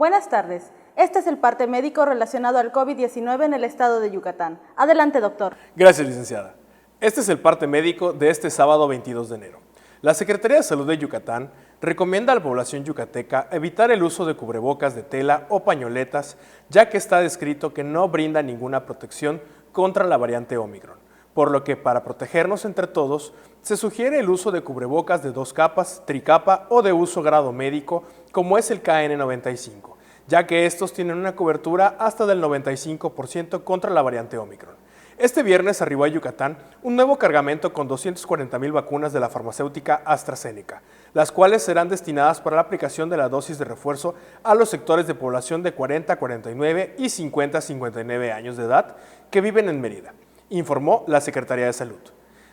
Buenas tardes. Este es el parte médico relacionado al COVID-19 en el estado de Yucatán. Adelante, doctor. Gracias, licenciada. Este es el parte médico de este sábado 22 de enero. La Secretaría de Salud de Yucatán recomienda a la población yucateca evitar el uso de cubrebocas de tela o pañoletas, ya que está descrito que no brinda ninguna protección contra la variante Omicron, por lo que para protegernos entre todos, se sugiere el uso de cubrebocas de 2 capas, tricapa o de uso grado médico, como es el KN95, ya que estos tienen una cobertura hasta del 95% contra la variante Omicron. Este viernes arribó a Yucatán un nuevo cargamento con 240,000 vacunas de la farmacéutica AstraZeneca, las cuales serán destinadas para la aplicación de la dosis de refuerzo a los sectores de población de 40 a 49 y 50 a 59 años de edad que viven en Mérida, informó la Secretaría de Salud.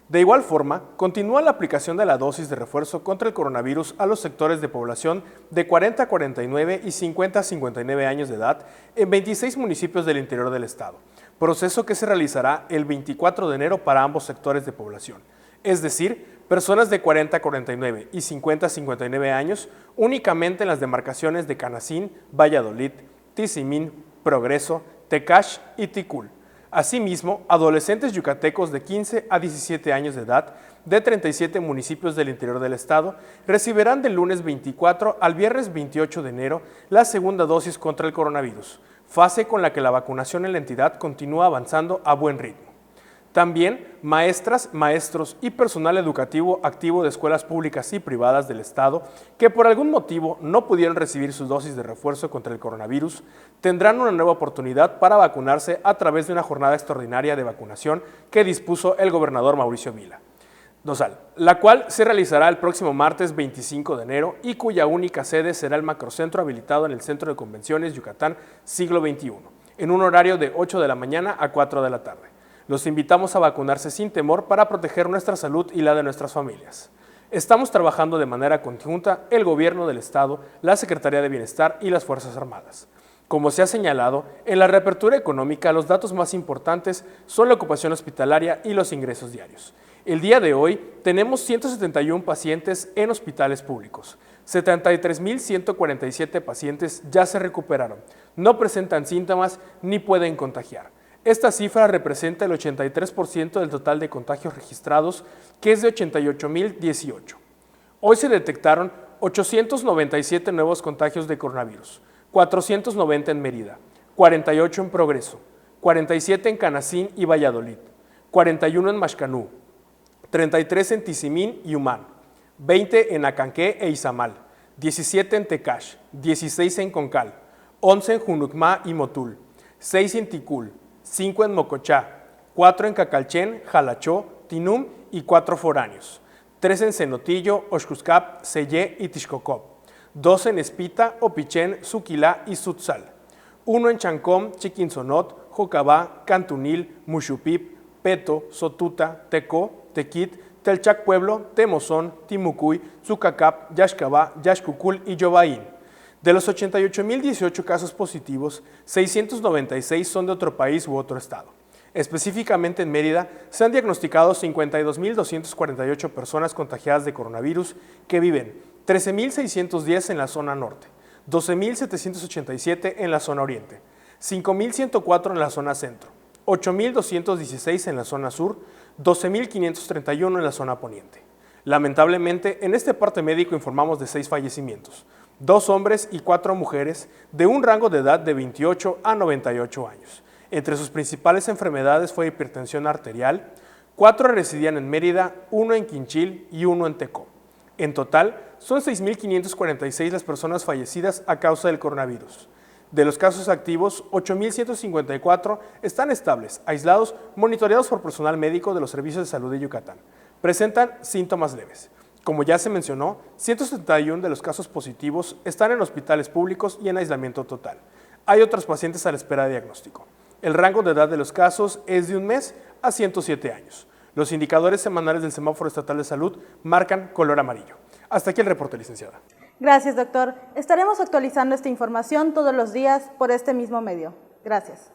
De igual forma, continúa la aplicación de la dosis de refuerzo contra el coronavirus a los sectores de población de 40 a 49 y 50 a 59 años de edad en 26 municipios del interior del estado, proceso que se realizará el 24 de enero para ambos sectores de población, es decir, personas de 40 a 49 y 50 a 59 años únicamente en las demarcaciones de Canacín, Valladolid, Tizimín, Progreso, Tecash y Ticul. Asimismo, adolescentes yucatecos de 15 a 17 años de edad de 37 municipios del interior del estado recibirán del lunes 24 al viernes 28 de enero la segunda dosis contra el coronavirus, fase con la que la vacunación en la entidad continúa avanzando a buen ritmo. También maestras, maestros y personal educativo activo de escuelas públicas y privadas del estado que por algún motivo no pudieron recibir sus dosis de refuerzo contra el coronavirus tendrán una nueva oportunidad para vacunarse a través de una jornada extraordinaria de vacunación que dispuso el gobernador Mauricio Vila Dosal, la cual se realizará el próximo martes 25 de enero y cuya única sede será el macrocentro habilitado en el Centro de Convenciones Yucatán Siglo XXI, en un horario de 8 de la mañana a 4 de la tarde. Los invitamos a vacunarse sin temor para proteger nuestra salud y la de nuestras familias. Estamos trabajando de manera conjunta el Gobierno del Estado, la Secretaría de Bienestar y las Fuerzas Armadas. Como se ha señalado, en la reapertura económica los datos más importantes son la ocupación hospitalaria y los ingresos diarios. El día de hoy tenemos 171 pacientes en hospitales públicos. 73,147 pacientes ya se recuperaron, no presentan síntomas ni pueden contagiar. Esta cifra representa el 83% del total de contagios registrados, que es de 88,018. Hoy se detectaron 897 nuevos contagios de coronavirus, 490 en Mérida, 48 en Progreso, 47 en Canacín y Valladolid, 41 en Maxcanú, 33 en Tizimín y Humán, 20 en Acanqué e Izamal, 17 en Tecash, 16 en Concal, 11 en Junucmá y Motul, 6 en Ticul, 5 en Mocochá, 4 en Cacalchén, Jalachó, Tinum y 4 foráneos, 3 en Cenotillo, Oxcuscap, Sellé y Tixcocop, 2 en Espita, Opichén, Suquilá y Sutzal, 1 en Chancóm, Chiquinzonot, Jocabá, Cantunil, Muxupip, Peto, Sotuta, Tecó, Tequit, Telchac Pueblo, Temozón, Timucuy, Zucacap, Yaxcabá, Yaxcucul y Yobaín. De los 88,018 casos positivos, 696 son de otro país u otro estado. Específicamente en Mérida, se han diagnosticado 52,248 personas contagiadas de coronavirus que viven 13,610 en la zona norte, 12,787 en la zona oriente, 5,104 en la zona centro, 8,216 en la zona sur, 12,531 en la zona poniente. Lamentablemente, en este parte médico informamos de 6 fallecimientos, 2 hombres y 4 mujeres de un rango de edad de 28 a 98 años. Entre sus principales enfermedades fue hipertensión arterial, 4 residían en Mérida, 1 en Quinchil y 1 en Tecó. En total, son 6,546 las personas fallecidas a causa del coronavirus. De los casos activos, 8,154 están estables, aislados, monitoreados por personal médico de los servicios de salud de Yucatán. Presentan síntomas leves. Como ya se mencionó, 171 de los casos positivos están en hospitales públicos y en aislamiento total. Hay otros pacientes a la espera de diagnóstico. El rango de edad de los casos es de 1 mes a 107 años. Los indicadores semanales del Semáforo Estatal de Salud marcan color amarillo. Hasta aquí el reporte, licenciada. Gracias, doctor. Estaremos actualizando esta información todos los días por este mismo medio. Gracias.